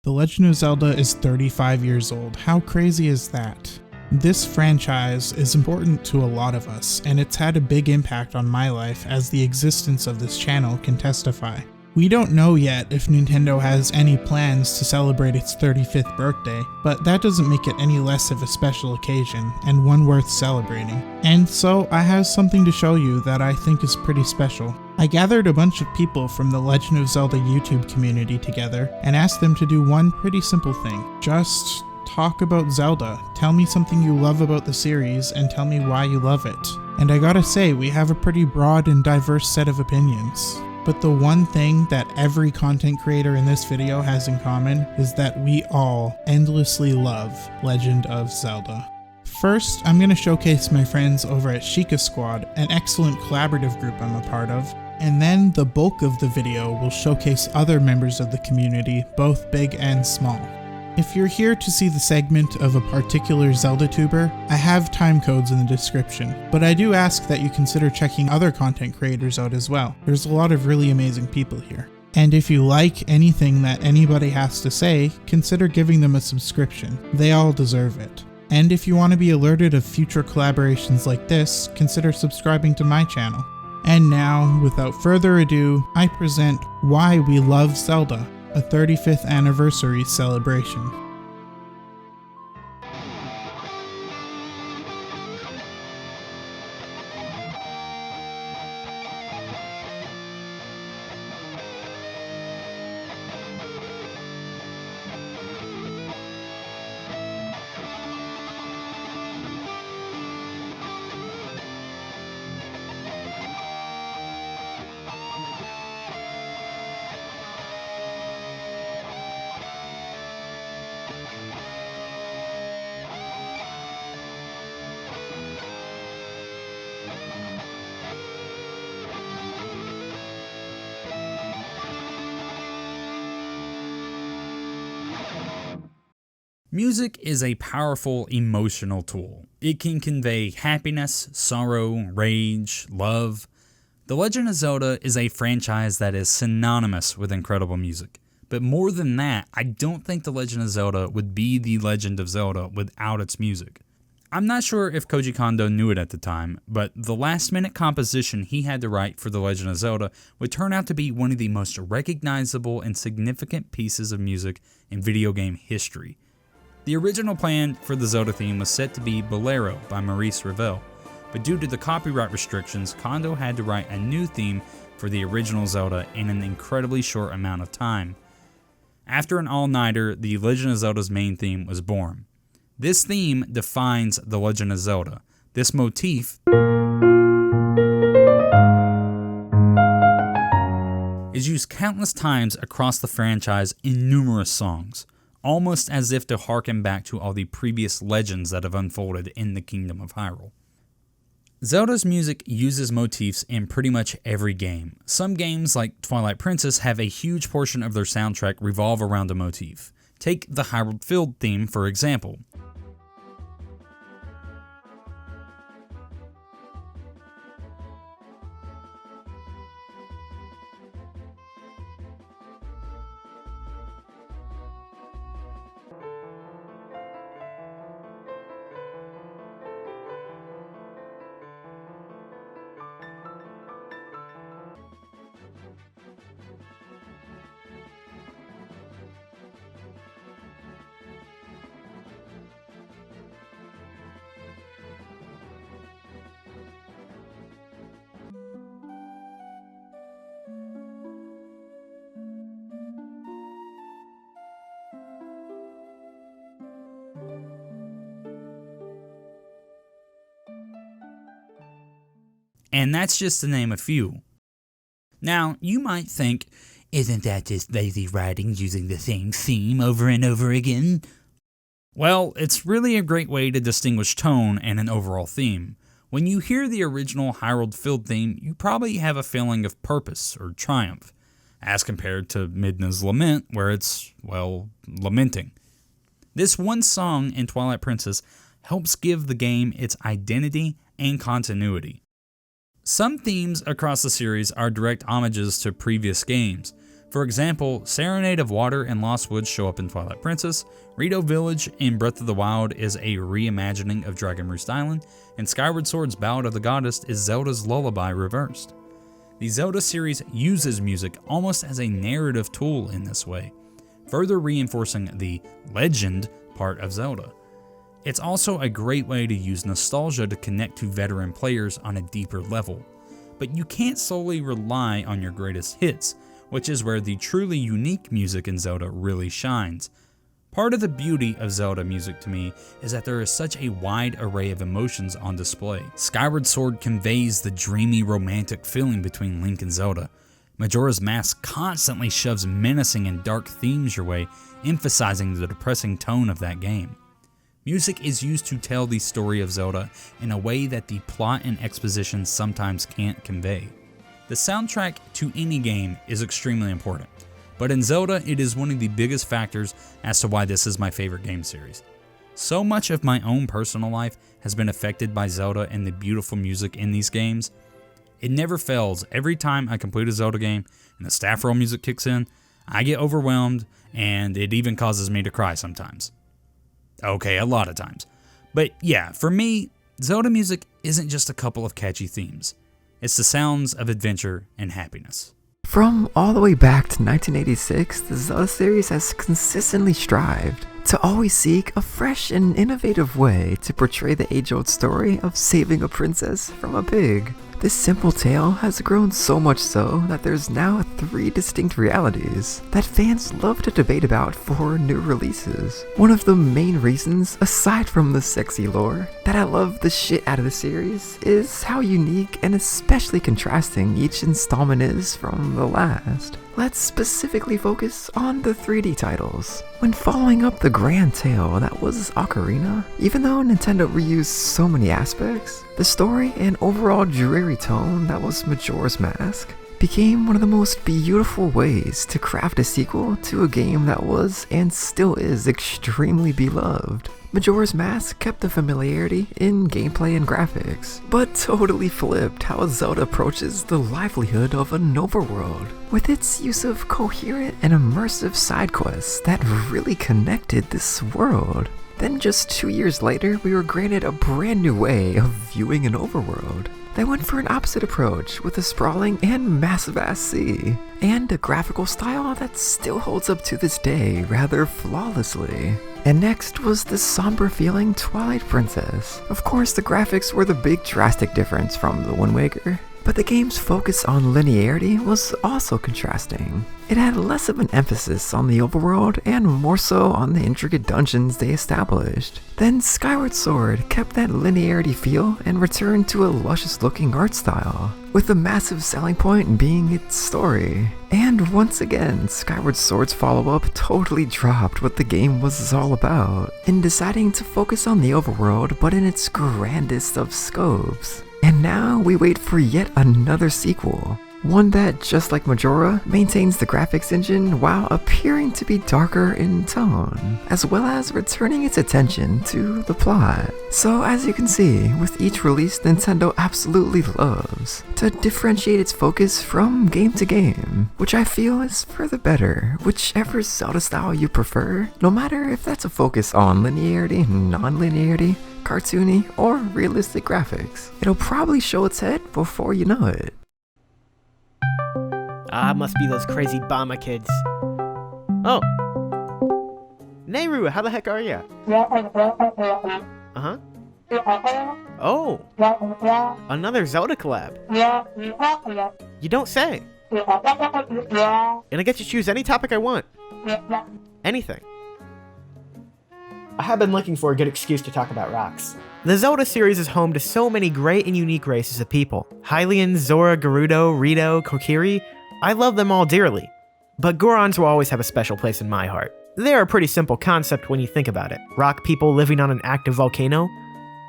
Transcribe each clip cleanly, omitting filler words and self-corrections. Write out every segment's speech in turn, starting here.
The Legend of Zelda is 35 years old. How crazy is that? This franchise is important to a lot of us, and it's had a big impact on my life, as the existence of this channel can testify. We don't know yet if Nintendo has any plans to celebrate its 35th birthday, but that doesn't make it any less of a special occasion, and one worth celebrating. And so I have something to show you that I think is pretty special. I gathered a bunch of people from the Legend of Zelda YouTube community together and asked them to do one pretty simple thing. Just talk about Zelda, tell me something you love about the series, and tell me why you love it. And I gotta say, we have a pretty broad and diverse set of opinions. But the one thing that every content creator in this video has in common is that we all endlessly love Legend of Zelda. First, I'm going to showcase my friends over at Sheikah Squad, an excellent collaborative group I'm a part of, and then the bulk of the video will showcase other members of the community, both big and small. If you're here to see the segment of a particular Zelda tuber, I have time codes in the description, but I do ask that you consider checking other content creators out as well. There's a lot of really amazing people here. And if you like anything that anybody has to say, consider giving them a subscription. They all deserve it. And if you want to be alerted of future collaborations like this, consider subscribing to my channel. And now, without further ado, I present Why We Love Zelda, a 35th anniversary celebration. Music is a powerful emotional tool. It can convey happiness, sorrow, rage, love. The Legend of Zelda is a franchise that is synonymous with incredible music. But more than that, I don't think The Legend of Zelda would be The Legend of Zelda without its music. I'm not sure if Koji Kondo knew it at the time, but the last-minute composition he had to write for The Legend of Zelda would turn out to be one of the most recognizable and significant pieces of music in video game history. The original plan for the Zelda theme was set to be Bolero by Maurice Ravel, but due to the copyright restrictions, Kondo had to write a new theme for the original Zelda in an incredibly short amount of time. After an all-nighter, the Legend of Zelda's main theme was born. This theme defines The Legend of Zelda. This motif is used countless times across the franchise in numerous songs, almost as if to harken back to all the previous legends that have unfolded in the Kingdom of Hyrule. Zelda's music uses motifs in pretty much every game. Some games, like Twilight Princess, have a huge portion of their soundtrack revolve around a motif. Take the Hyrule Field theme, for example. And that's just to name a few. Now, you might think, isn't that just lazy writing using the same theme over and over again? Well, it's really a great way to distinguish tone and an overall theme. When you hear the original Hyrule Field theme, you probably have a feeling of purpose or triumph, as compared to Midna's Lament, where it's, well, lamenting. This one song in Twilight Princess helps give the game its identity and continuity. Some themes across the series are direct homages to previous games. For example, Serenade of Water and Lost Woods show up in Twilight Princess, Rito Village in Breath of the Wild is a reimagining of Dragon Roost Island, and Skyward Sword's Ballad of the Goddess is Zelda's Lullaby reversed. The Zelda series uses music almost as a narrative tool in this way, further reinforcing the legend part of Zelda. It's also a great way to use nostalgia to connect to veteran players on a deeper level, but you can't solely rely on your greatest hits, which is where the truly unique music in Zelda really shines. Part of the beauty of Zelda music to me is that there is such a wide array of emotions on display. Skyward Sword conveys the dreamy romantic feeling between Link and Zelda. Majora's Mask constantly shoves menacing and dark themes your way, emphasizing the depressing tone of that game. Music is used to tell the story of Zelda in a way that the plot and exposition sometimes can't convey. The soundtrack to any game is extremely important, but in Zelda it is one of the biggest factors as to why this is my favorite game series. So much of my own personal life has been affected by Zelda and the beautiful music in these games. It never fails. Every time I complete a Zelda game and the staff roll music kicks in, I get overwhelmed and it even causes me to cry sometimes. Okay, a lot of times. But yeah, for me, Zelda music isn't just a couple of catchy themes. It's the sounds of adventure and happiness. From all the way back to 1986, the Zelda series has consistently strived to always seek a fresh and innovative way to portray the age-old story of saving a princess from a pig. This simple tale has grown so much so that there's now 3 distinct realities that fans love to debate about for new releases. One of the main reasons, aside from the sexy lore, that I love the shit out of the series is how unique and especially contrasting each installment is from the last. Let's specifically focus on the 3D titles. When following up the grand tale that was Ocarina, even though Nintendo reused so many aspects, the story and overall dreary tone that was Majora's Mask became one of the most beautiful ways to craft a sequel to a game that was and still is extremely beloved. Majora's Mask kept the familiarity in gameplay and graphics, but totally flipped how Zelda approaches the livelihood of an overworld, with its use of coherent and immersive side quests that really connected this world. Then just 2 years later, we were granted a brand new way of viewing an overworld. They went for an opposite approach with a sprawling and massive-ass sea, and a graphical style that still holds up to this day rather flawlessly. And next was the somber-feeling Twilight Princess. Of course, the graphics were the big drastic difference from the Wind Waker, but the game's focus on linearity was also contrasting. It had less of an emphasis on the overworld and more so on the intricate dungeons they established. Then Skyward Sword kept that linearity feel and returned to a luscious looking art style, with the massive selling point being its story. And once again, Skyward Sword's follow-up totally dropped what the game was all about, in deciding to focus on the overworld but in its grandest of scopes. And now we wait for yet another sequel. One that, just like Majora, maintains the graphics engine while appearing to be darker in tone, as well as returning its attention to the plot. So as you can see, with each release Nintendo absolutely loves to differentiate its focus from game to game, which I feel is for the better, whichever Zelda style you prefer, no matter if that's a focus on linearity, non-linearity, cartoony, or realistic graphics. It'll probably show its head before you know it. Must be those crazy Bama kids. Oh. Nayru, how the heck are ya? Uh-huh. Oh. Another Zelda collab. You don't say. And I get to choose any topic I want. Anything. I have been looking for a good excuse to talk about rocks. The Zelda series is home to so many great and unique races of people. Hylians, Zora, Gerudo, Rito, Kokiri. I love them all dearly. But Gorons will always have a special place in my heart. They're a pretty simple concept when you think about it. Rock people living on an active volcano?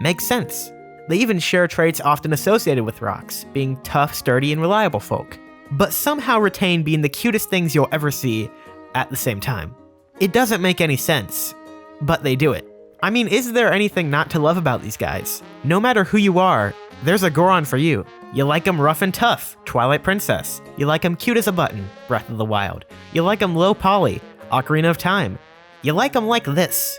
Makes sense. They even share traits often associated with rocks, being tough, sturdy, and reliable folk. But somehow retain being the cutest things you'll ever see at the same time. It doesn't make any sense, but they do it. I mean, is there anything not to love about these guys? No matter who you are, there's a Goron for you. You like them rough and tough, Twilight Princess. You like them cute as a button, Breath of the Wild. You like them low poly, Ocarina of Time. You like them like this.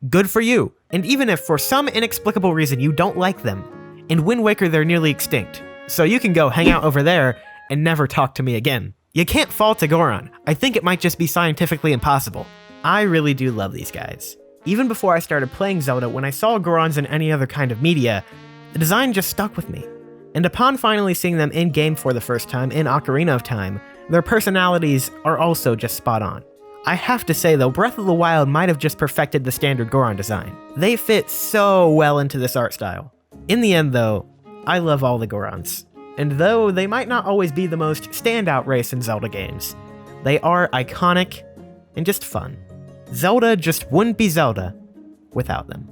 Good for you. And even if for some inexplicable reason you don't like them, in Wind Waker they're nearly extinct, so you can go hang out over there and never talk to me again. You can't fault a Goron. I think it might just be scientifically impossible. I really do love these guys. Even before I started playing Zelda, when I saw Gorons in any other kind of media, the design just stuck with me. And upon finally seeing them in-game for the first time in Ocarina of Time, their personalities are also just spot on. I have to say though, Breath of the Wild might have just perfected the standard Goron design. They fit so well into this art style. In the end though, I love all the Gorons. And though they might not always be the most standout race in Zelda games, they are iconic and just fun. Zelda just wouldn't be Zelda without them.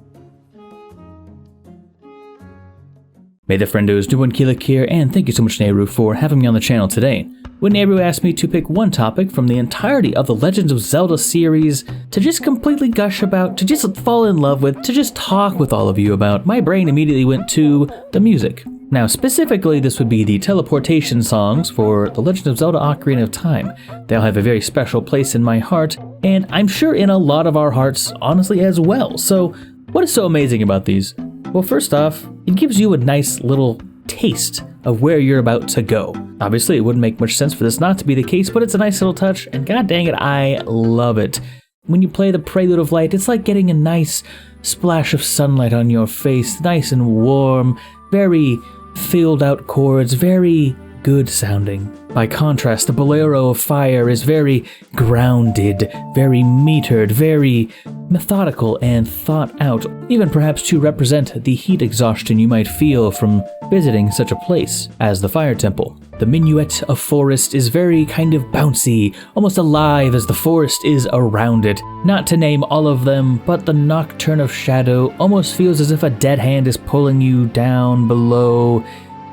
May the friendos, Newbornkilik here, and thank you so much Nayru for having me on the channel today. When Nayru asked me to pick one topic from the entirety of the Legend of Zelda series to just completely gush about, to just fall in love with, to just talk with all of you about, my brain immediately went to the music. Now specifically this would be the teleportation songs for The Legend of Zelda Ocarina of Time. They'll have a very special place in my heart, and I'm sure in a lot of our hearts honestly as well. So what is so amazing about these? Well, first off, it gives you a nice little taste of where you're about to go. Obviously, it wouldn't make much sense for this not to be the case, but it's a nice little touch, and god dang it, I love it. When you play the Prelude of Light, it's like getting a nice splash of sunlight on your face, nice and warm, very filled out chords, very good sounding. By contrast, the Bolero of Fire is very grounded, very metered, very methodical and thought out, even perhaps to represent the heat exhaustion you might feel from visiting such a place as the Fire Temple. The Minuet of Forest is very kind of bouncy, almost alive as the forest is around it. Not to name all of them, but the Nocturne of Shadow almost feels as if a dead hand is pulling you down below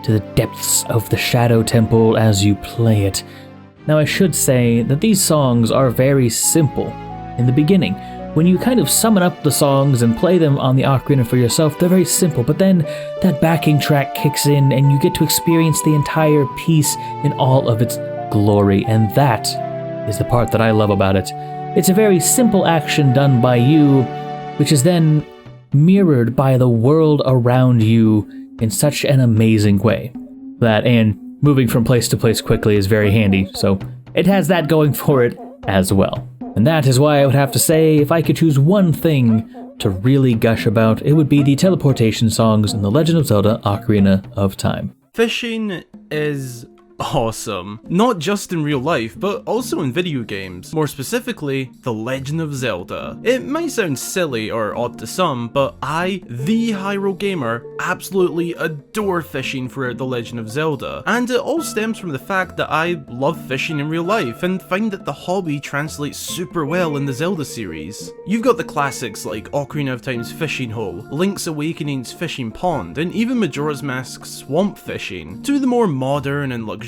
to the depths of the Shadow Temple as you play it. Now I should say that these songs are very simple. In the beginning, when you kind of summon up the songs and play them on the ocarina for yourself, they're very simple, but then that backing track kicks in and you get to experience the entire piece in all of its glory, and that is the part that I love about it. It's a very simple action done by you, which is then mirrored by the world around you in such an amazing way. That and moving from place to place quickly is very handy, so it has that going for it as well. And that is why I would have to say, if I could choose one thing to really gush about, it would be the teleportation songs in The Legend of Zelda Ocarina of Time. Fishing is awesome. Not just in real life, but also in video games. More specifically, The Legend of Zelda. It might sound silly or odd to some, but I, the Hyrule Gamer, absolutely adore fishing throughout The Legend of Zelda. And it all stems from the fact that I love fishing in real life and find that the hobby translates super well in the Zelda series. You've got the classics like Ocarina of Time's fishing hole, Link's Awakening's fishing pond, and even Majora's Mask's swamp fishing, to the more modern and luxurious,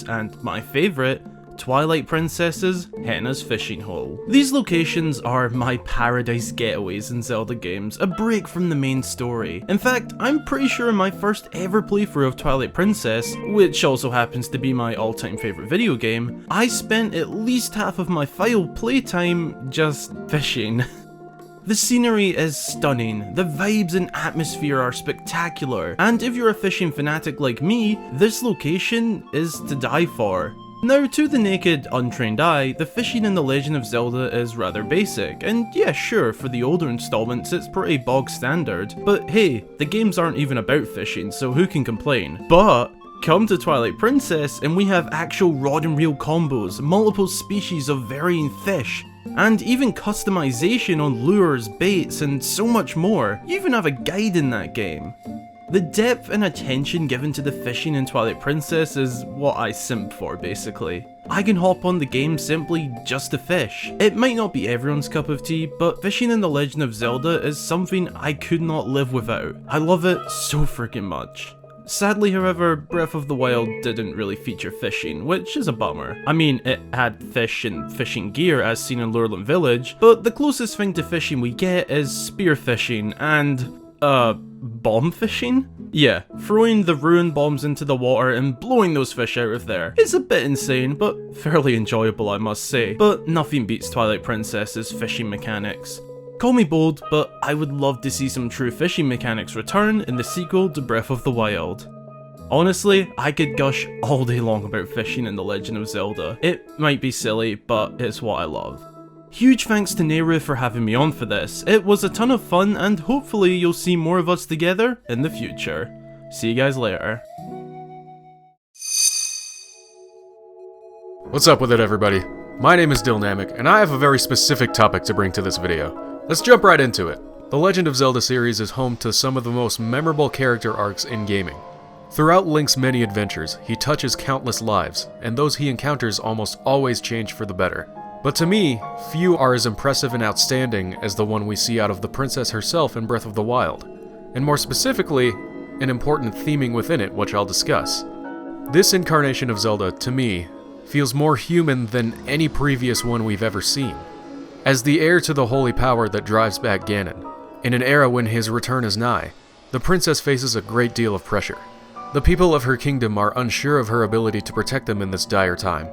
and my favourite, Twilight Princess's Henna's fishing hole. These locations are my paradise getaways in Zelda games, a break from the main story. In fact, I'm pretty sure in my first ever playthrough of Twilight Princess, which also happens to be my all-time favourite video game, I spent at least half of my final playtime just fishing. The scenery is stunning, the vibes and atmosphere are spectacular, and if you're a fishing fanatic like me, this location is to die for. Now, to the naked, untrained eye, the fishing in The Legend of Zelda is rather basic, and yeah, sure, for the older installments it's pretty bog standard, but hey, the games aren't even about fishing, so who can complain? But come to Twilight Princess and we have actual rod and reel combos, multiple species of varying fish, and even customization on lures, baits, and so much more. You even have a guide in that game. The depth and attention given to the fishing in Twilight Princess is what I simp for, basically. I can hop on the game simply just to fish. It might not be everyone's cup of tea, but fishing in The Legend of Zelda is something I could not live without. I love it so freaking much. Sadly, however, Breath of the Wild didn't really feature fishing, which is a bummer. I mean, it had fish and fishing gear as seen in Lurelin Village, but the closest thing to fishing we get is spear fishing and, bomb fishing? Yeah, throwing the ruined bombs into the water and blowing those fish out of there is a bit insane, but fairly enjoyable I must say. But nothing beats Twilight Princess's fishing mechanics. Call me bold, but I would love to see some true fishing mechanics return in the sequel to Breath of the Wild. Honestly, I could gush all day long about fishing in The Legend of Zelda. It might be silly, but it's what I love. Huge thanks to Nayru for having me on for this. It was a ton of fun, and hopefully you'll see more of us together in the future. See you guys later. What's up with it, everybody? My name is Dylnamic, and I have a very specific topic to bring to this video. Let's jump right into it. The Legend of Zelda series is home to some of the most memorable character arcs in gaming. Throughout Link's many adventures, he touches countless lives, and those he encounters almost always change for the better. But to me, few are as impressive and outstanding as the one we see out of the princess herself in Breath of the Wild, and more specifically, an important theming within it, which I'll discuss. This incarnation of Zelda, to me, feels more human than any previous one we've ever seen. As the heir to the holy power that drives back Ganon, in an era when his return is nigh, the princess faces a great deal of pressure. The people of her kingdom are unsure of her ability to protect them in this dire time,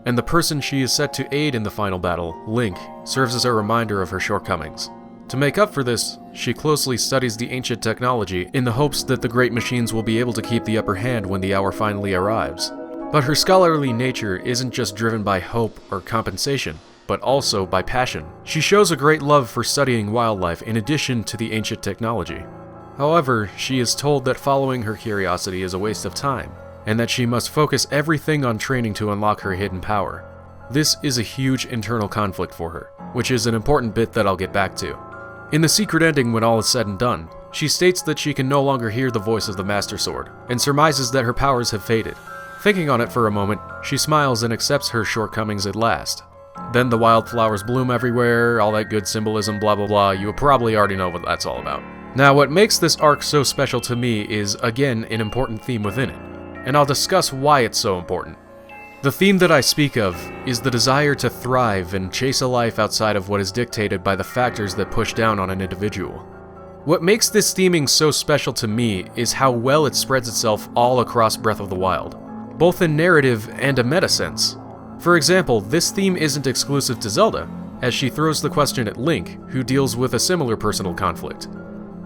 and the person she is set to aid in the final battle, Link, serves as a reminder of her shortcomings. To make up for this, she closely studies the ancient technology in the hopes that the great machines will be able to keep the upper hand when the hour finally arrives. But her scholarly nature isn't just driven by hope or compensation, but also by passion. She shows a great love for studying wildlife in addition to the ancient technology. However, she is told that following her curiosity is a waste of time, and that she must focus everything on training to unlock her hidden power. This is a huge internal conflict for her, which is an important bit that I'll get back to. In the secret ending, when all is said and done, she states that she can no longer hear the voice of the Master Sword, and surmises that her powers have faded. Thinking on it for a moment, she smiles and accepts her shortcomings at last. Then the wildflowers bloom everywhere, all that good symbolism, blah blah blah, you probably already know what that's all about. Now, what makes this arc so special to me is, again, an important theme within it, and I'll discuss why it's so important. The theme that I speak of is the desire to thrive and chase a life outside of what is dictated by the factors that push down on an individual. What makes this theming so special to me is how well it spreads itself all across Breath of the Wild, both in narrative and a meta sense. For example, this theme isn't exclusive to Zelda, as she throws the question at Link, who deals with a similar personal conflict.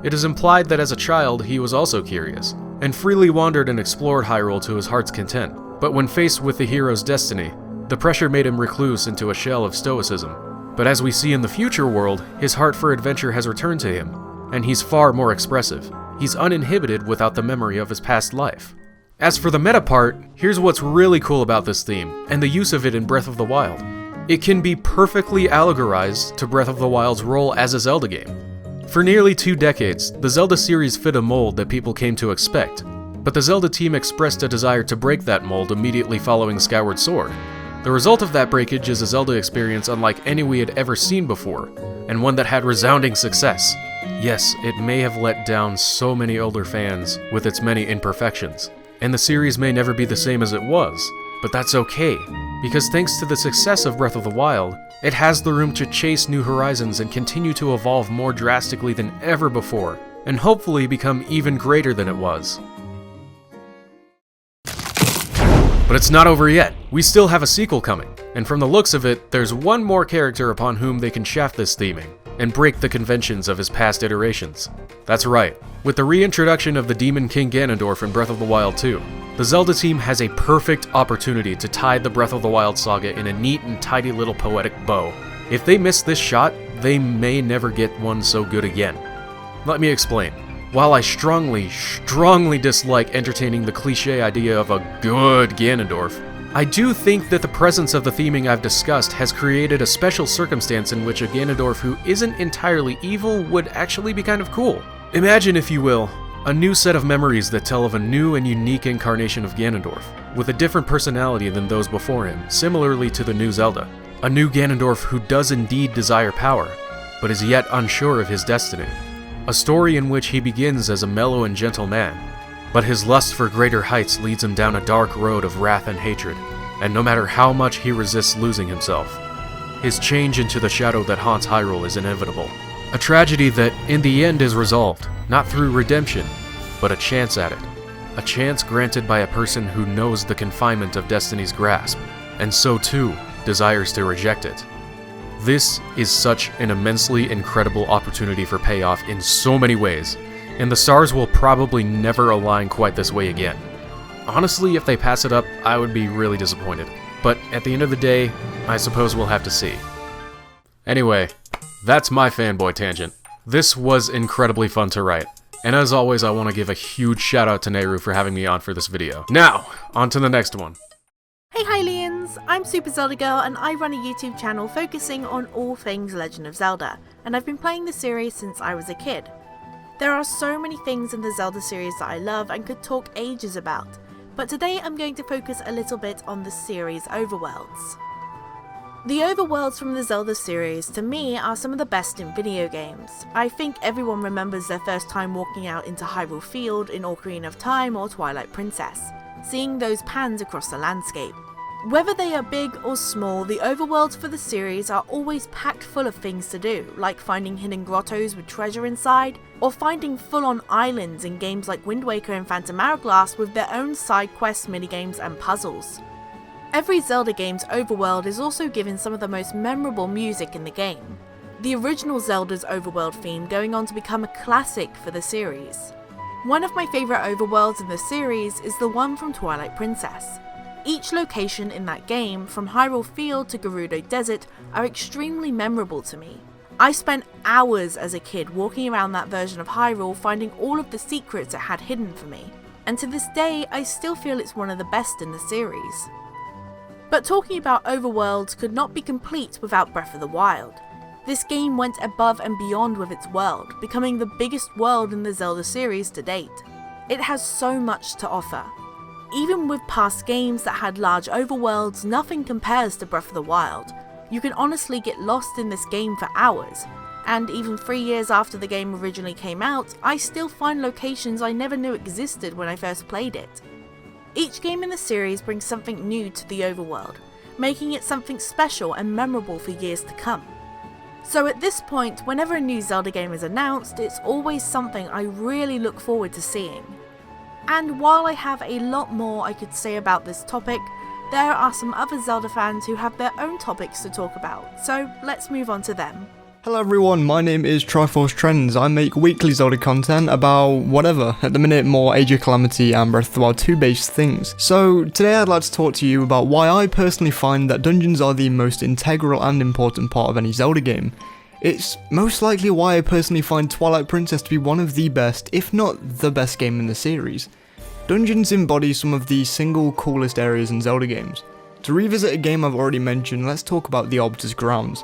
It is implied that as a child he was also curious, and freely wandered and explored Hyrule to his heart's content, but when faced with the hero's destiny, the pressure made him recluse into a shell of stoicism. But as we see in the future world, his heart for adventure has returned to him, and he's far more expressive. He's uninhibited without the memory of his past life. As for the meta part, here's what's really cool about this theme, and the use of it in Breath of the Wild. It can be perfectly allegorized to Breath of the Wild's role as a Zelda game. For nearly 2 decades, the Zelda series fit a mold that people came to expect, but the Zelda team expressed a desire to break that mold immediately following Skyward Sword. The result of that breakage is a Zelda experience unlike any we had ever seen before, and one that had resounding success. Yes, it may have let down so many older fans with its many imperfections, and the series may never be the same as it was, but that's okay, because thanks to the success of Breath of the Wild, it has the room to chase new horizons and continue to evolve more drastically than ever before, and hopefully become even greater than it was. But it's not over yet. We still have a sequel coming, and from the looks of it, there's one more character upon whom they can shaft this theming, and break the conventions of his past iterations. That's right, with the reintroduction of the Demon King Ganondorf in Breath of the Wild 2, the Zelda team has a perfect opportunity to tie the Breath of the Wild saga in a neat and tidy little poetic bow. If they miss this shot, they may never get one so good again. Let me explain. While I strongly dislike entertaining the cliche idea of a good Ganondorf, I do think that the presence of the theming I've discussed has created a special circumstance in which a Ganondorf who isn't entirely evil would actually be kind of cool. Imagine, if you will, a new set of memories that tell of a new and unique incarnation of Ganondorf, with a different personality than those before him, similarly to the new Zelda. A new Ganondorf who does indeed desire power, but is yet unsure of his destiny. A story in which he begins as a mellow and gentle man, But his lust for greater heights leads him down a dark road of wrath and hatred, and no matter how much he resists losing himself, his change into the shadow that haunts Hyrule is inevitable. A tragedy that, in the end, is resolved, not through redemption, but a chance at it. A chance granted by a person who knows the confinement of destiny's grasp, and so too desires to reject it. This is such an immensely incredible opportunity for payoff in so many ways, and the stars will probably never align quite this way again. Honestly, if they pass it up, I would be really disappointed. But at the end of the day, I suppose we'll have to see. Anyway, that's my fanboy tangent. This was incredibly fun to write. And as always, I want to give a huge shout out to Nayru for having me on for this video. Now, on to the next one. Hey Hylians, I'm SuperZeldaGirl and I run a YouTube channel focusing on all things Legend of Zelda, and I've been playing the series since I was a kid. There are so many things in the Zelda series that I love and could talk ages about, but today I'm going to focus a little bit on the series overworlds. The overworlds from the Zelda series, to me, are some of the best in video games. I think everyone remembers their first time walking out into Hyrule Field in Ocarina of Time or Twilight Princess, seeing those pans across the landscape. Whether they are big or small, the overworlds for the series are always packed full of things to do, like finding hidden grottos with treasure inside, or finding full-on islands in games like Wind Waker and Phantom Hourglass with their own side quests, minigames and puzzles. Every Zelda game's overworld is also given some of the most memorable music in the game, the original Zelda's overworld theme going on to become a classic for the series. One of my favourite overworlds in the series is the one from Twilight Princess. Each location in that game, from Hyrule Field to Gerudo Desert, are extremely memorable to me. I spent hours as a kid walking around that version of Hyrule finding all of the secrets it had hidden for me, and to this day I still feel it's one of the best in the series. But talking about overworlds could not be complete without Breath of the Wild. This game went above and beyond with its world, becoming the biggest world in the Zelda series to date. It has so much to offer. Even with past games that had large overworlds, nothing compares to Breath of the Wild. You can honestly get lost in this game for hours, and even 3 years after the game originally came out, I still find locations I never knew existed when I first played it. Each game in the series brings something new to the overworld, making it something special and memorable for years to come. So at this point, whenever a new Zelda game is announced, it's always something I really look forward to seeing. And while I have a lot more I could say about this topic, there are some other Zelda fans who have their own topics to talk about, so let's move on to them. Hello everyone, my name is Triforce Trends. I make weekly Zelda content about whatever, at the minute more Age of Calamity and Breath of the Wild 2 based things. So today I'd like to talk to you about why I personally find that dungeons are the most integral and important part of any Zelda game. It's most likely why I personally find Twilight Princess to be one of the best, if not the best game in the series. Dungeons embody some of the single coolest areas in Zelda games. To revisit a game I've already mentioned, let's talk about the Arbiter's Grounds.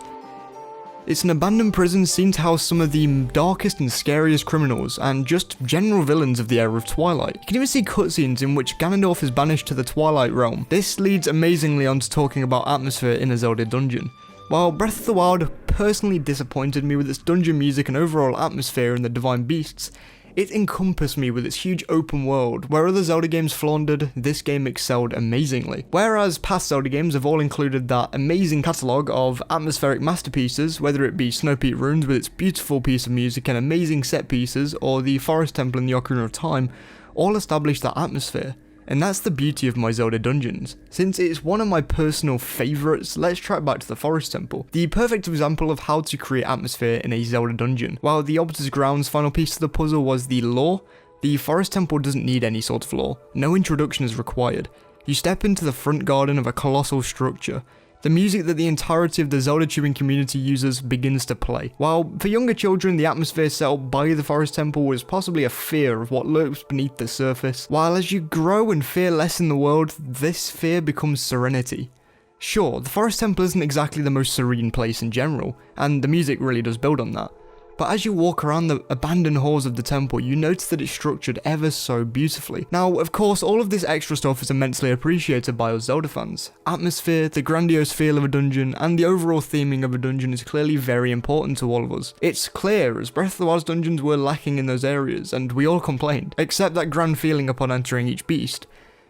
It's an abandoned prison seen to house some of the darkest and scariest criminals, and just general villains of the era of Twilight. You can even see cutscenes in which Ganondorf is banished to the Twilight Realm. This leads amazingly on to talking about atmosphere in a Zelda dungeon. While Breath of the Wild personally disappointed me with its dungeon music and overall atmosphere in the Divine Beasts, it encompassed me with its huge open world. Where other Zelda games floundered, this game excelled amazingly. Whereas past Zelda games have all included that amazing catalogue of atmospheric masterpieces, whether it be Snow Peak Ruins with its beautiful piece of music and amazing set pieces, or the Forest Temple in the Ocarina of Time, all establish that atmosphere. And that's the beauty of my Zelda dungeons. Since it's one of my personal favourites, let's track back to the Forest Temple, the perfect example of how to create atmosphere in a Zelda dungeon. While the Arbiter's Grounds' final piece of the puzzle was the lore, the Forest Temple doesn't need any sort of lore. No introduction is required. You step into the front garden of a colossal structure. The music that the entirety of the Zelda tubing community uses begins to play. While for younger children the atmosphere set up by the Forest Temple was possibly a fear of what lurks beneath the surface, while as you grow and fear less in the world, this fear becomes serenity. Sure, the Forest Temple isn't exactly the most serene place in general, and the music really does build on that. but as you walk around the abandoned halls of the temple, you notice that it's structured ever so beautifully. Now, of course, all of this extra stuff is immensely appreciated by us Zelda fans. Atmosphere, the grandiose feel of a dungeon, and the overall theming of a dungeon is clearly very important to all of us. It's clear, as Breath of the Wild's dungeons were lacking in those areas, and we all complained, except that grand feeling upon entering each beast.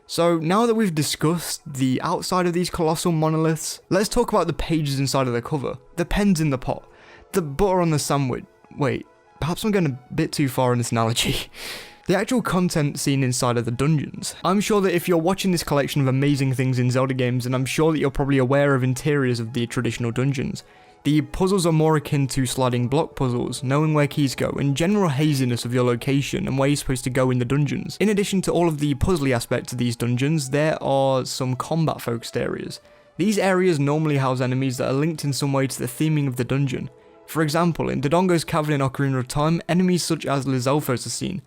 So now that we've discussed the outside of these colossal monoliths, let's talk about the pages inside of the cover, the pens in the pot, the butter on the sandwich. Wait, perhaps I'm going a bit too far in this analogy. The actual content seen inside of the dungeons. I'm sure that if you're watching this collection of amazing things in Zelda games, and I'm sure that you're probably aware of interiors of the traditional dungeons, the puzzles are more akin to sliding block puzzles, knowing where keys go, and general haziness of your location and where you're supposed to go in the dungeons. In addition to all of the puzzly aspects of these dungeons, there are some combat focused areas. These areas normally house enemies that are linked in some way to the theming of the dungeon. For example, in Dodongo's Cavern in Ocarina of Time, enemies such as Lizalfos are seen.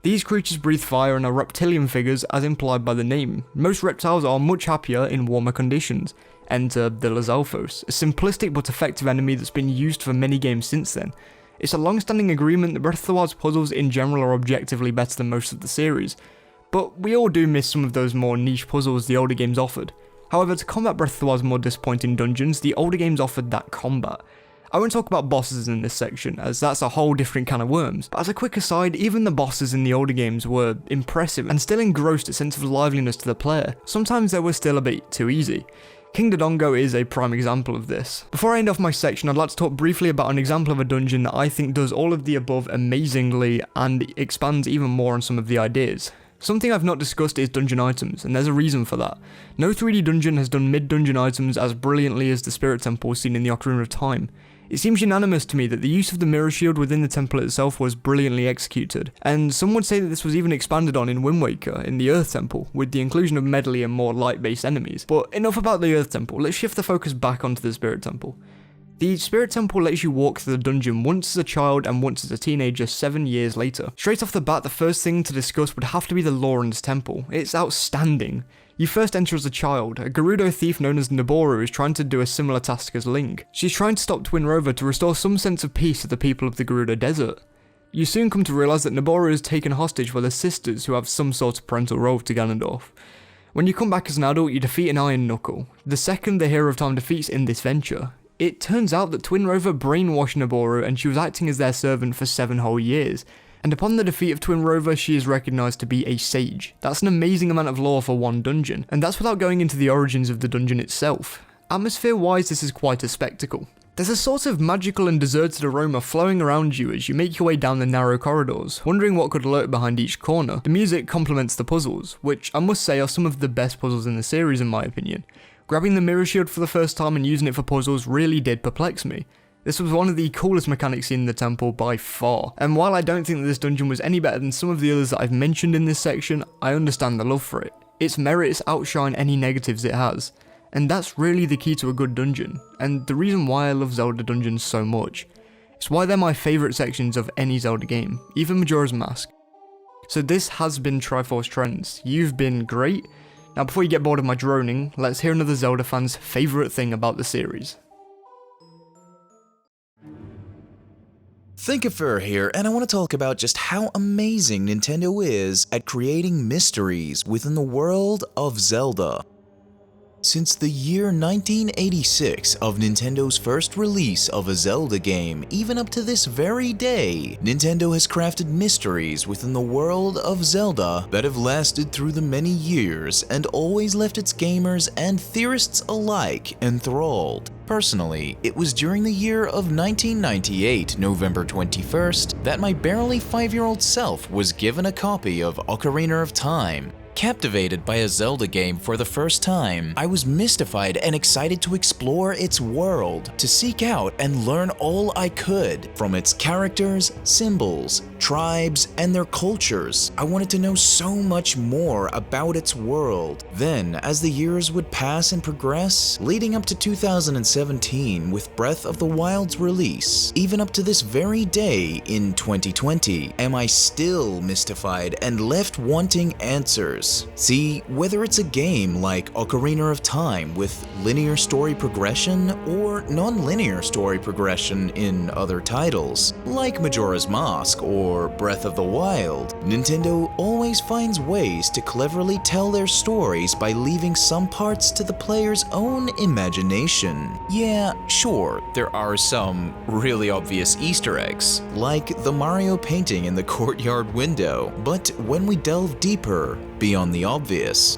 These creatures breathe fire and are reptilian figures as implied by the name. Most reptiles are much happier in warmer conditions. Enter the Lizalfos, a simplistic but effective enemy that's been used for many games since then. It's a long-standing agreement that Breath of the Wild's puzzles in general are objectively better than most of the series, but we all do miss some of those more niche puzzles the older games offered. However, to combat Breath of the Wild's more disappointing dungeons, the older games offered that combat. I won't talk about bosses in this section, as that's a whole different can of worms, but as a quick aside, even the bosses in the older games were impressive and still engrossed a sense of liveliness to the player. Sometimes they were still a bit too easy. King Dodongo is a prime example of this. Before I end off my section, I'd like to talk briefly about an example of a dungeon that I think does all of the above amazingly and expands even more on some of the ideas. Something I've not discussed is dungeon items, and there's a reason for that. No 3D dungeon has done mid-dungeon items as brilliantly as the Spirit Temple seen in the Ocarina of Time. It seems unanimous to me that the use of the mirror shield within the temple itself was brilliantly executed, and some would say that this was even expanded on in Wind Waker in the Earth Temple, with the inclusion of medley and more light-based enemies. But enough about the Earth Temple, let's shift the focus back onto the Spirit Temple. The Spirit Temple lets you walk through the dungeon once as a child and once as a teenager 7 years later. Straight off the bat, the first thing to discuss would have to be the lore in this temple. It's outstanding. You first enter as a child. A Gerudo thief known as Nayru is trying to do a similar task as Link. She's trying to stop Twin Rover to restore some sense of peace to the people of the Gerudo Desert. You soon come to realise that Nayru is taken hostage by the sisters who have some sort of parental role to Ganondorf. When you come back as an adult, you defeat an Iron Knuckle, the second the Hero of Time defeats in this venture. It turns out that Twin Rover brainwashed Nayru and she was acting as their servant for 7 whole years. And upon the defeat of Twin Rover, she is recognised to be a sage. That's an amazing amount of lore for one dungeon, and that's without going into the origins of the dungeon itself. Atmosphere-wise, this is quite a spectacle. There's a sort of magical and deserted aroma flowing around you as you make your way down the narrow corridors, wondering what could lurk behind each corner. The music complements the puzzles, which I must say are some of the best puzzles in the series in my opinion. Grabbing the mirror shield for the first time and using it for puzzles really did perplex me. This was one of the coolest mechanics seen in the temple by far, and while I don't think that this dungeon was any better than some of the others that I've mentioned in this section, I understand the love for it. Its merits outshine any negatives it has, and that's really the key to a good dungeon, and the reason why I love Zelda dungeons so much. It's why they're my favourite sections of any Zelda game, even Majora's Mask. So this has been Triforce Trends. You've been great. Now before you get bored of my droning, let's hear another Zelda fan's favourite thing about the series. Thinkafurr here, and I want to talk about just how amazing Nintendo is at creating mysteries within the world of Zelda. Since the year 1986 of Nintendo's first release of a Zelda game, even up to this very day, Nintendo has crafted mysteries within the world of Zelda that have lasted through the many years and always left its gamers and theorists alike enthralled. Personally, it was during the year of 1998, November 21st, that my barely 5-year-old self was given a copy of Ocarina of Time. Captivated by a Zelda game for the first time, I was mystified and excited to explore its world, to seek out and learn all I could from its characters, symbols, tribes, and their cultures. I wanted to know so much more about its world. Then, as the years would pass and progress, leading up to 2017 with Breath of the Wild's release, even up to this very day in 2020, am I still mystified and left wanting answers. players. See, whether it's a game like Ocarina of Time with linear story progression or non-linear story progression in other titles, like Majora's Mask or Breath of the Wild, Nintendo always finds ways to cleverly tell their stories by leaving some parts to the player's own imagination. Yeah, sure, there are some really obvious Easter eggs, like the Mario painting in the courtyard window, but when we delve deeper beyond the obvious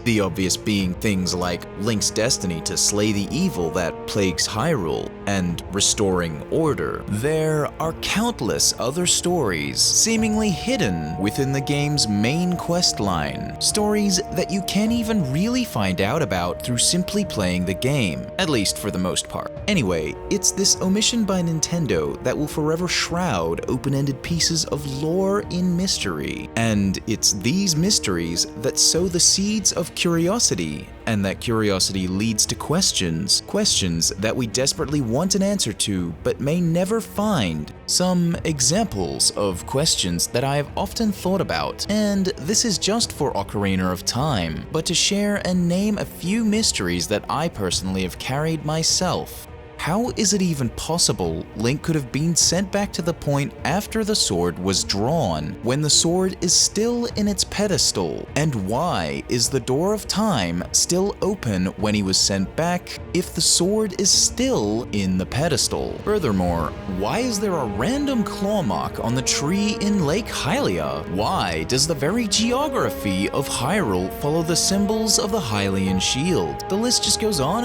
being things like Link's destiny to slay the evil that plagues Hyrule and restoring order, there are countless other stories seemingly hidden within the game's main quest line. Stories that you can't even really find out about through simply playing the game, at least for the most part. Anyway, it's this omission by Nintendo that will forever shroud open-ended pieces of lore in mystery, and it's these mysteries that sow the seeds of curiosity, and that curiosity leads to questions that we desperately want an answer to but may never find. Some examples of questions that I have often thought about, and this is just for Ocarina of Time, but to share and name a few mysteries that I personally have carried myself. How is it even possible Link could have been sent back to the point after the sword was drawn, when the sword is still in its pedestal? And why is the Door of Time still open when he was sent back if the sword is still in the pedestal? Furthermore, why is there a random claw mark on the tree in Lake Hylia? Why does the very geography of Hyrule follow the symbols of the Hylian shield? The list just goes on,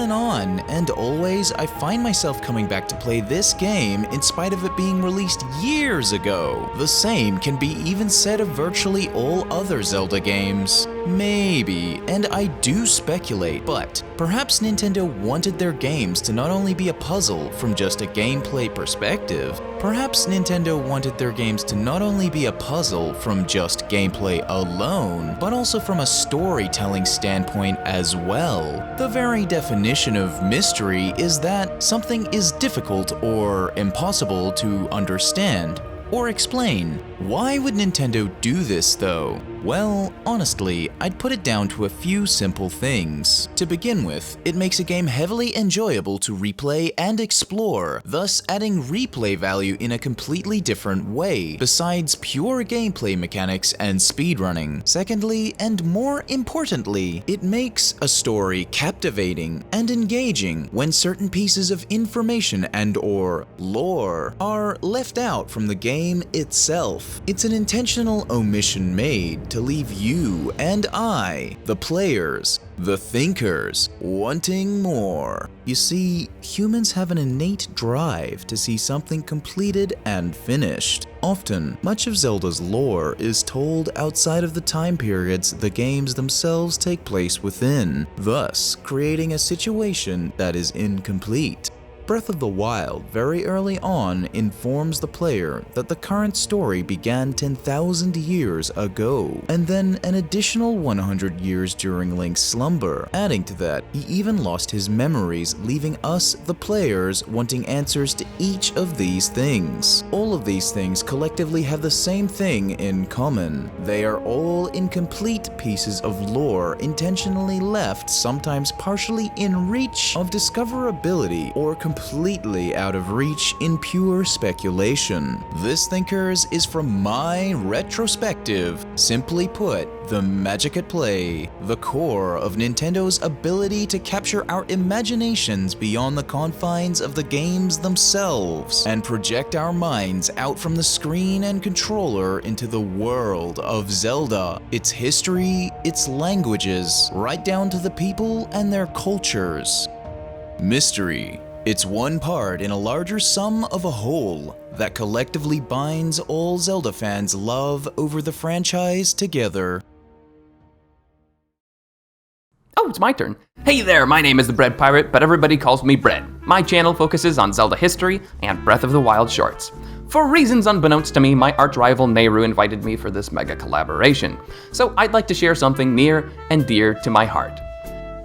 and always I find myself coming back to play this game in spite of it being released years ago. The same can be even said of virtually all other Zelda games. Maybe, and I do speculate, but perhaps Nintendo wanted their games to not only be a puzzle from just a gameplay perspective, perhaps Nintendo wanted their games to not only be a puzzle from just gameplay alone, but also from a storytelling standpoint as well. The very definition of mystery is that something is difficult or impossible to understand or explain. Why would Nintendo do this though? Well, honestly, I'd put it down to a few simple things. To begin with, it makes a game heavily enjoyable to replay and explore, thus adding replay value in a completely different way, besides pure gameplay mechanics and speedrunning. Secondly, and more importantly, it makes a story captivating and engaging when certain pieces of information and/or lore are left out from the game itself. It's an intentional omission made to leave you and I, the players, the thinkers, wanting more. You see, humans have an innate drive to see something completed and finished. Often, much of Zelda's lore is told outside of the time periods the games themselves take place within, thus creating a situation that is incomplete. Breath of the Wild very early on informs the player that the current story began 10,000 years ago, and then an additional 100 years during Link's slumber. Adding to that, he even lost his memories, leaving us, the players, wanting answers to each of these things. All of these things collectively have the same thing in common. They are all incomplete pieces of lore intentionally left, sometimes partially in reach of discoverability or completely out of reach in pure speculation. This, thinkers, is from my retrospective. Simply put, the magic at play, the core of Nintendo's ability to capture our imaginations beyond the confines of the games themselves, and project our minds out from the screen and controller into the world of Zelda, its history, its languages, right down to the people and their cultures. Mystery. It's one part in a larger sum of a whole that collectively binds all Zelda fans' love over the franchise together. Oh, it's my turn. Hey there, my name is the Bread Pirate, but everybody calls me Bread. My channel focuses on Zelda history and Breath of the Wild shorts. For reasons unbeknownst to me, my arch rival Nayru invited me for this mega collaboration. So I'd like to share something near and dear to my heart.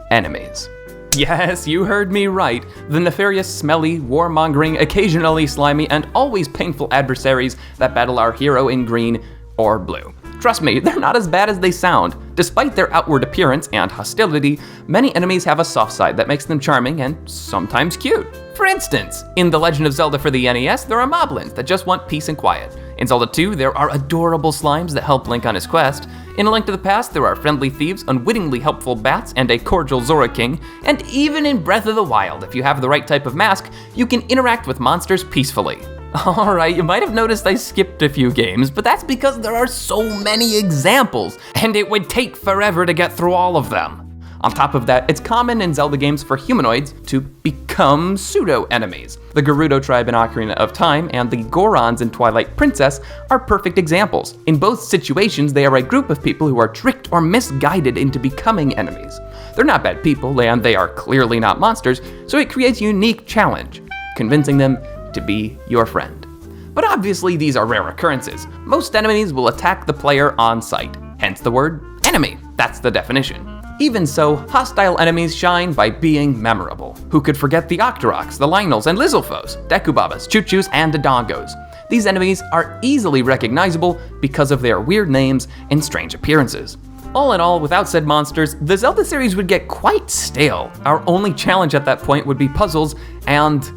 Enemies. Yes, you heard me right. The nefarious, smelly, warmongering, occasionally slimy, and always painful adversaries that battle our hero in green or blue. Trust me, they're not as bad as they sound. Despite their outward appearance and hostility, many enemies have a soft side that makes them charming and sometimes cute. For instance, in The Legend of Zelda for the NES, there are moblins that just want peace and quiet. In Zelda 2, there are adorable slimes that help Link on his quest. In A Link to the Past, there are friendly thieves, unwittingly helpful bats, and a cordial Zora King. And even in Breath of the Wild, if you have the right type of mask, you can interact with monsters peacefully. Alright, you might have noticed I skipped a few games, but that's because there are so many examples, and it would take forever to get through all of them. On top of that, it's common in Zelda games for humanoids to become pseudo-enemies. The Gerudo tribe in Ocarina of Time and the Gorons in Twilight Princess are perfect examples. In both situations, they are a group of people who are tricked or misguided into becoming enemies. They're not bad people, and they are clearly not monsters, so it creates a unique challenge, convincing them to be your friend. But obviously these are rare occurrences. Most enemies will attack the player on sight, hence the word enemy. That's the definition. Even so, hostile enemies shine by being memorable. Who could forget the Octoroks, the Lynels, and Lizalfos, Dekubabas, Choo-Choos, and Dodongos? These enemies are easily recognizable because of their weird names and strange appearances. All in all, without said monsters, the Zelda series would get quite stale. Our only challenge at that point would be puzzles and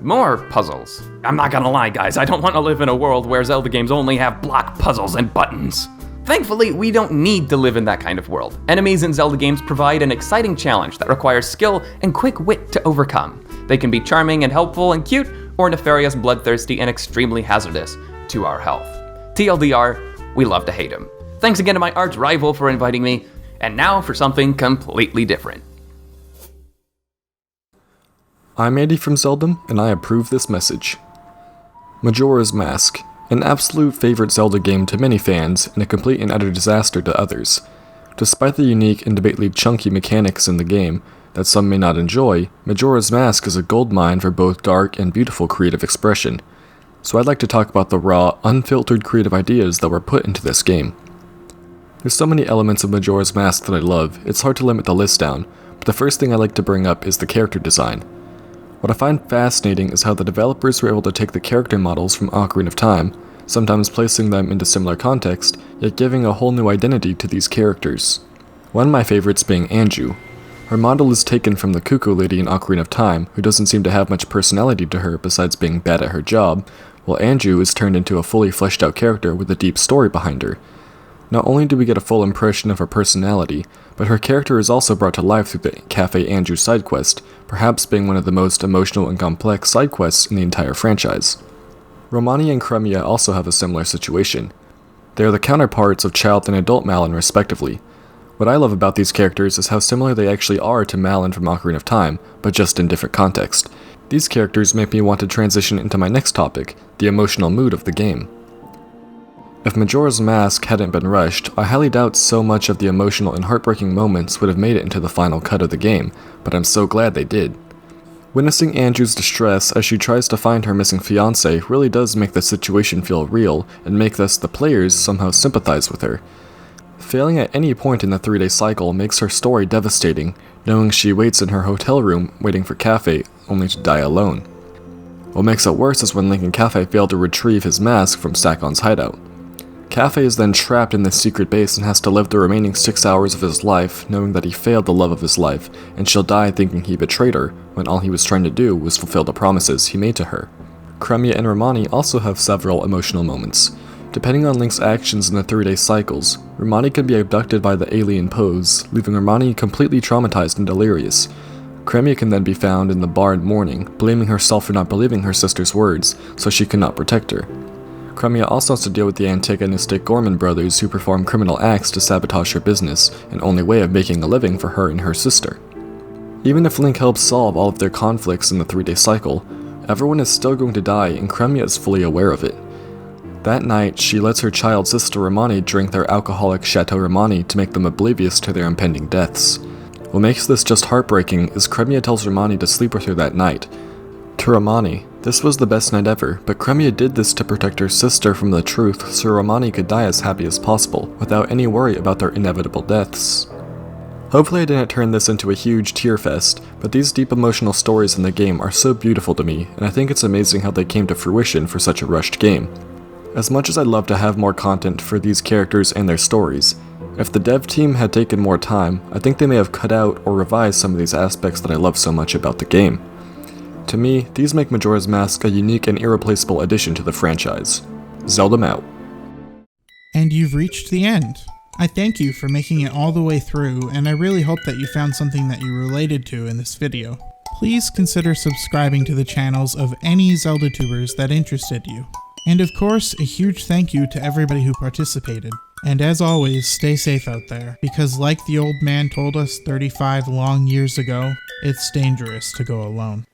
more puzzles. I'm not gonna lie, guys, I don't want to live in a world where Zelda games only have block puzzles and buttons. Thankfully, we don't need to live in that kind of world. Enemies in Zelda games provide an exciting challenge that requires skill and quick wit to overcome. They can be charming and helpful and cute, or nefarious, bloodthirsty, and extremely hazardous to our health. TLDR, we love to hate them. Thanks again to my arch rival for inviting me, and now for something completely different. I'm Andy from Zeldom, and I approve this message. Majora's Mask. An absolute favorite Zelda game to many fans, and a complete and utter disaster to others. Despite the unique and debatably chunky mechanics in the game that some may not enjoy, Majora's Mask is a goldmine for both dark and beautiful creative expression. So I'd like to talk about the raw, unfiltered creative ideas that were put into this game. There's so many elements of Majora's Mask that I love, it's hard to limit the list down, but the first thing I like to bring up is the character design. What I find fascinating is how the developers were able to take the character models from Ocarina of Time, sometimes placing them into similar context, yet giving a whole new identity to these characters. One of my favorites being Anju. Her model is taken from the Cuckoo Lady in Ocarina of Time, who doesn't seem to have much personality to her besides being bad at her job, while Anju is turned into a fully fleshed out character with a deep story behind her. Not only do we get a full impression of her personality, but her character is also brought to life through the Cafe Anju side quest, perhaps being one of the most emotional and complex side quests in the entire franchise. Romani and Cremia also have a similar situation. They are the counterparts of child and adult Malon respectively. What I love about these characters is how similar they actually are to Malon from Ocarina of Time, but just in different context. These characters make me want to transition into my next topic, the emotional mood of the game. If Majora's Mask hadn't been rushed, I highly doubt so much of the emotional and heartbreaking moments would have made it into the final cut of the game, but I'm so glad they did. Witnessing Anju's distress as she tries to find her missing fiancé really does make the situation feel real, and make us, the players, somehow sympathize with her. Failing at any point in the 3-day cycle makes her story devastating, knowing she waits in her hotel room waiting for Cafe, only to die alone. What makes it worse is when Link and Cafe fail to retrieve his mask from Sakon's hideout. Cafe is then trapped in this secret base and has to live the remaining 6 hours of his life knowing that he failed the love of his life, and she'll die thinking he betrayed her, when all he was trying to do was fulfill the promises he made to her. Cremia and Romani also have several emotional moments. Depending on Link's actions in the 3-day cycles, Romani can be abducted by the alien Pose, leaving Romani completely traumatized and delirious. Cremia can then be found in the bar in mourning, blaming herself for not believing her sister's words, so she cannot protect her. Cremia also has to deal with the antagonistic Gorman brothers who perform criminal acts to sabotage her business, an only way of making a living for her and her sister. Even if Link helps solve all of their conflicts in the 3-day cycle, everyone is still going to die and Cremia is fully aware of it. That night, she lets her child sister Romani drink their alcoholic Chateau Romani to make them oblivious to their impending deaths. What makes this just heartbreaking is Cremia tells Romani to sleep with her that night. To Romani, this was the best night ever, but Cremia did this to protect her sister from the truth so Romani could die as happy as possible, without any worry about their inevitable deaths. Hopefully I didn't turn this into a huge tear fest, but these deep emotional stories in the game are so beautiful to me, and I think it's amazing how they came to fruition for such a rushed game. As much as I'd love to have more content for these characters and their stories, if the dev team had taken more time, I think they may have cut out or revised some of these aspects that I love so much about the game. To me, these make Majora's Mask a unique and irreplaceable addition to the franchise. Zeldom out. And you've reached the end. I thank you for making it all the way through, and I really hope that you found something that you related to in this video. Please consider subscribing to the channels of any Zelda tubers that interested you. And of course, a huge thank you to everybody who participated. And as always, stay safe out there, because like the old man told us 35 long years ago, it's dangerous to go alone.